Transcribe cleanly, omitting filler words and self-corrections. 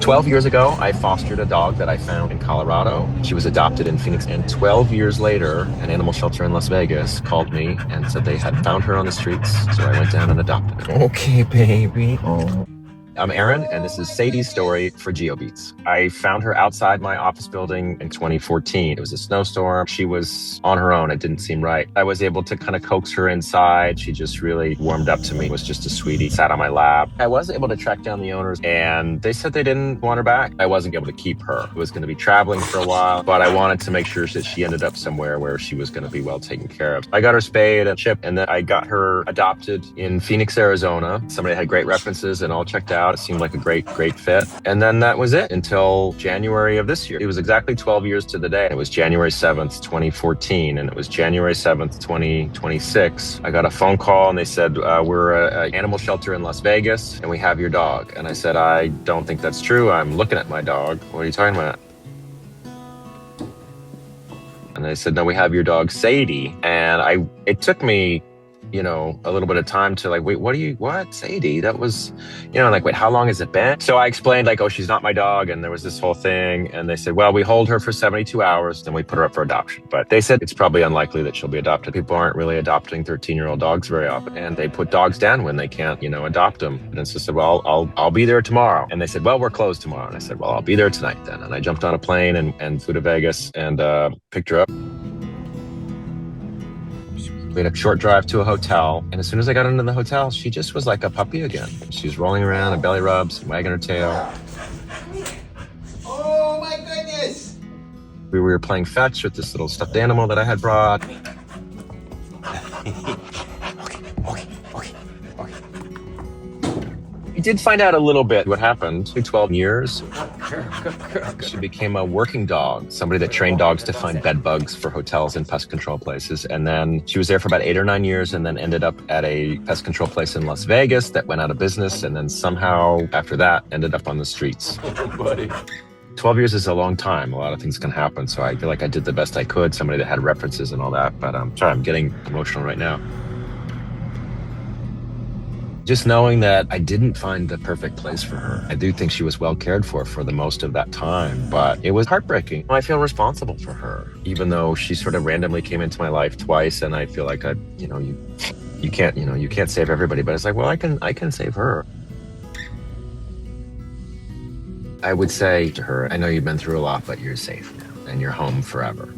12 years ago, I fostered a dog that I found in Colorado. She was adopted in Phoenix. And 12 years later, an animal shelter in Las Vegas called me and said they had found her on the streets. So I went down and adopted her. Okay, baby. Oh. I'm Aaron, and this is Sadie's story for GeoBeats. I found her outside my office building in 2014. It was a snowstorm. She was on her own. It didn't seem right. I was able to kind of coax her inside. She just really warmed up to me, was just a sweetie, sat on my lap. I was able to track down the owners, and they said they didn't want her back. I wasn't able to keep her. I was going to be traveling for a while, but I wanted to make sure that she ended up somewhere where she was going to be well taken care of. I got her spayed and chipped, and then I got her adopted in Phoenix, Arizona. Somebody had great references and all checked out. It seemed like a great fit. And then that was it until January of this year. It was exactly 12 years to the day. It was January 7th, 2014, and it was January 7th, 2026. I got a phone call and they said, we're an animal shelter in Las Vegas and we have your dog. And I said, I don't think that's true. I'm looking at my dog. What are you talking about? And they said, no, we have your dog, Sadie. And it took me, a little bit of time to like, wait, what? Sadie? That was, wait, how long has it been? So I explained like, oh, she's not my dog. And there was this whole thing. And they said, well, we hold her for 72 hours, then we put her up for adoption. But they said it's probably unlikely that she'll be adopted. People aren't really adopting 13-year-old dogs very often. And they put dogs down when they can't, adopt them. And so I said, well, I'll be there tomorrow. And they said, well, we're closed tomorrow. And I said, well, I'll be there tonight then. And I jumped on a plane and flew to Vegas and picked her up. We had a short drive to a hotel, and as soon as I got into the hotel, she just was like a puppy again. She was rolling around and belly rubs, wagging her tail. Oh my goodness! We were playing fetch with this little stuffed animal that I had brought. I did find out a little bit what happened in 12 years. She became a working dog, somebody that trained dogs to find bed bugs for hotels and pest control places. And then she was there for about 8 or 9 years and then ended up at a pest control place in Las Vegas that went out of business. And then somehow after that ended up on the streets. Oh, buddy. 12 years is a long time. A lot of things can happen. So I feel like I did the best I could, somebody that had references and all that. But sorry, I'm getting emotional right now. Just knowing that I didn't find the perfect place for her. I do think she was well cared for the most of that time, but it was heartbreaking. I feel responsible for her, even though she sort of randomly came into my life twice, and I feel like you can't save everybody, but it's like, well, I can save her. I would say to her, I know you've been through a lot, but you're safe now, and you're home forever.